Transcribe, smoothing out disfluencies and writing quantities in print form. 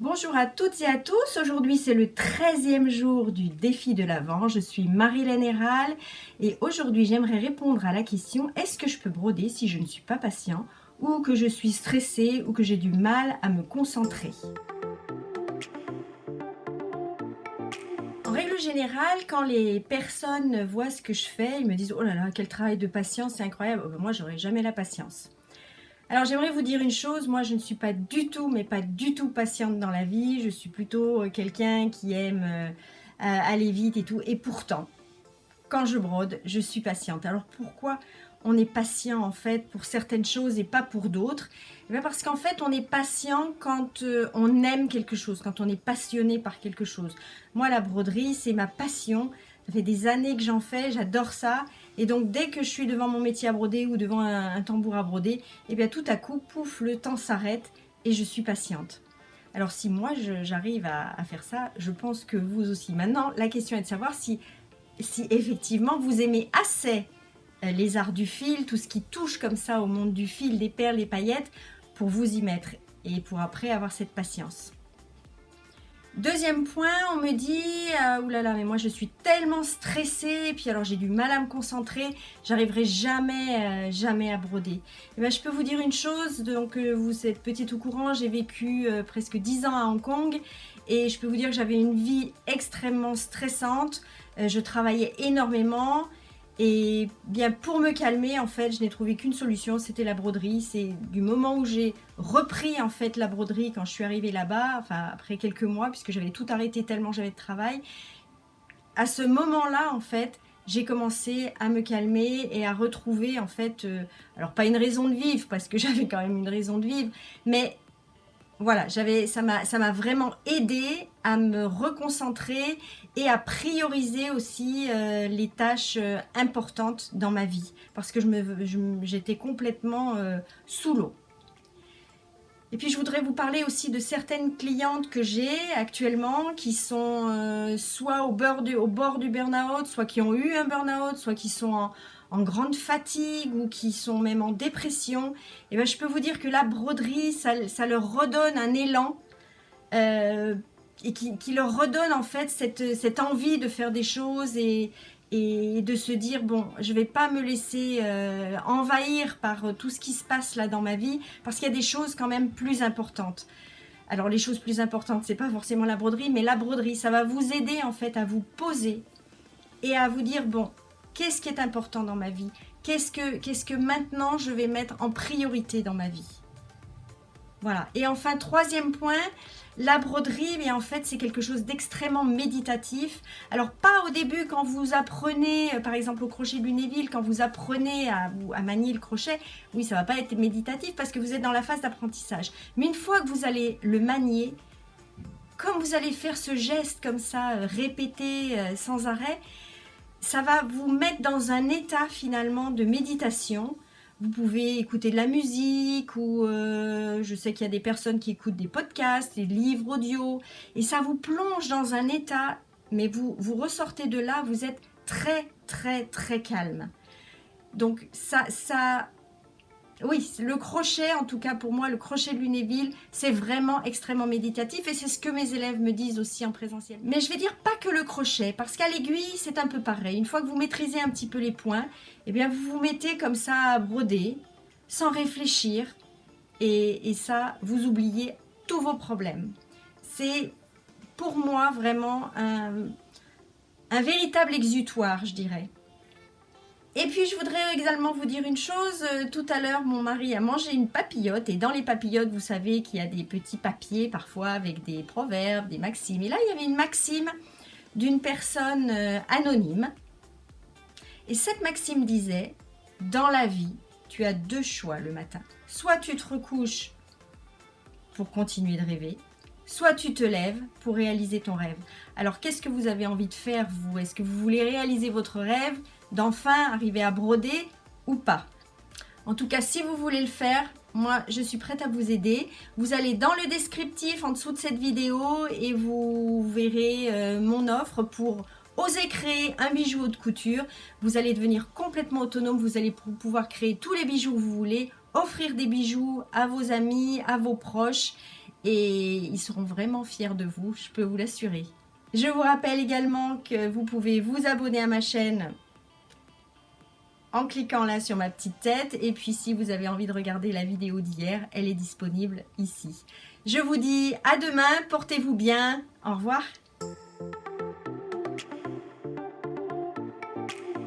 Bonjour à toutes et à tous, aujourd'hui c'est le 13e jour du défi de l'Avent, je suis Marilène Héral et aujourd'hui j'aimerais répondre à la question est-ce que je peux broder si je ne suis pas patient ou que je suis stressée ou que j'ai du mal à me concentrer. En règle générale, quand les personnes voient ce que je fais, ils me disent « Oh là là, quel travail de patience, c'est incroyable !» Moi, j'aurais jamais la patience. Alors, j'aimerais vous dire une chose, moi, je ne suis pas du tout, mais pas du tout patiente dans la vie. Je suis plutôt quelqu'un qui aime aller vite et tout. Et pourtant, quand je brode, je suis patiente. Alors, pourquoi on est patient, en fait, pour certaines choses et pas pour d'autres? Eh bien, parce qu'en fait, on est patient quand on aime quelque chose, quand on est passionné par quelque chose. Moi, la broderie, c'est ma passion. Ça fait des années que j'en fais, j'adore ça. Et donc, dès que je suis devant mon métier à broder ou devant un tambour à broder, eh bien, tout à coup, pouf, le temps s'arrête et je suis patiente. Alors, si moi, j'arrive à faire ça, je pense que vous aussi. Maintenant, la question est de savoir si effectivement, vous aimez assez les arts du fil, tout ce qui touche comme ça au monde du fil, des perles, des paillettes, pour vous y mettre et pour après avoir cette patience. Deuxième point, on me dit oulala, mais moi je suis tellement stressée, et puis alors j'ai du mal à me concentrer, j'arriverai jamais à broder. Et ben, je peux vous dire une chose, donc vous êtes peut-être au courant, j'ai vécu presque 10 ans à Hong Kong et je peux vous dire que j'avais une vie extrêmement stressante, je travaillais énormément. Et bien pour me calmer, en fait, je n'ai trouvé qu'une solution, c'était la broderie. C'est du moment où j'ai repris en fait la broderie quand je suis arrivée là-bas, enfin après quelques mois, puisque j'avais tout arrêté tellement j'avais de travail. À ce moment-là, en fait, j'ai commencé à me calmer et à retrouver en fait, alors pas une raison de vivre, parce que j'avais quand même une raison de vivre, mais voilà, ça m'a vraiment aidé à me reconcentrer et à prioriser aussi les tâches importantes dans ma vie parce que j'étais complètement sous l'eau. Et puis je voudrais vous parler aussi de certaines clientes que j'ai actuellement qui sont soit au bord du burn-out, soit qui ont eu un burn-out, soit qui sont en grande fatigue ou qui sont même en dépression. Et ben, je peux vous dire que la broderie, ça leur redonne un élan et qui leur redonne en fait cette envie de faire des choses et de se dire bon, je vais pas me laisser envahir par tout ce qui se passe là dans ma vie parce qu'il y a des choses quand même plus importantes. Alors les choses plus importantes, c'est pas forcément la broderie, mais la broderie, ça va vous aider en fait à vous poser et à vous dire bon, qu'est-ce qui est important dans ma vie? Qu'est-ce que maintenant je vais mettre en priorité dans ma vie? Voilà. Et enfin, troisième point, la broderie, mais en fait, c'est quelque chose d'extrêmement méditatif. Alors, pas au début quand vous apprenez, par exemple au crochet de Lunéville, quand vous apprenez à manier le crochet, oui, ça va pas être méditatif parce que vous êtes dans la phase d'apprentissage. Mais une fois que vous allez le manier, comme vous allez faire ce geste comme ça, répété sans arrêt, ça va vous mettre dans un état finalement de méditation. Vous pouvez écouter de la musique ou je sais qu'il y a des personnes qui écoutent des podcasts, des livres audio et ça vous plonge dans un état, mais vous ressortez de là, vous êtes très calme. Donc oui, le crochet, en tout cas pour moi, le crochet de Lunéville, c'est vraiment extrêmement méditatif et c'est ce que mes élèves me disent aussi en présentiel. Mais je vais dire pas que le crochet, parce qu'à l'aiguille, c'est un peu pareil. Une fois que vous maîtrisez un petit peu les points, eh bien vous vous mettez comme ça à broder, sans réfléchir, et ça, vous oubliez tous vos problèmes. C'est pour moi vraiment un véritable exutoire, je dirais. Et puis je voudrais également vous dire une chose, tout à l'heure mon mari a mangé une papillote et dans les papillotes vous savez qu'il y a des petits papiers parfois avec des proverbes, des maximes. Et là il y avait une maxime d'une personne anonyme et cette maxime disait « Dans la vie, tu as deux choix le matin. Soit tu te recouches pour continuer de rêver, soit tu te lèves pour réaliser ton rêve. » Alors qu'est-ce que vous avez envie de faire vous? Est-ce que vous voulez réaliser votre rêve d'enfin arriver à broder ou pas? En tout cas, si vous voulez le faire, moi je suis prête à vous aider. Vous allez dans le descriptif en dessous de cette vidéo et vous verrez mon offre pour oser créer un bijou haute couture. Vous allez devenir complètement autonome, vous allez pouvoir créer tous les bijoux que vous voulez, offrir des bijoux à vos amis, à vos proches et ils seront vraiment fiers de vous, je peux vous l'assurer. Je vous rappelle également que vous pouvez vous abonner à ma chaîne en cliquant là sur ma petite tête. Et puis si vous avez envie de regarder la vidéo d'hier, elle est disponible ici. Je vous dis à demain, portez-vous bien, au revoir.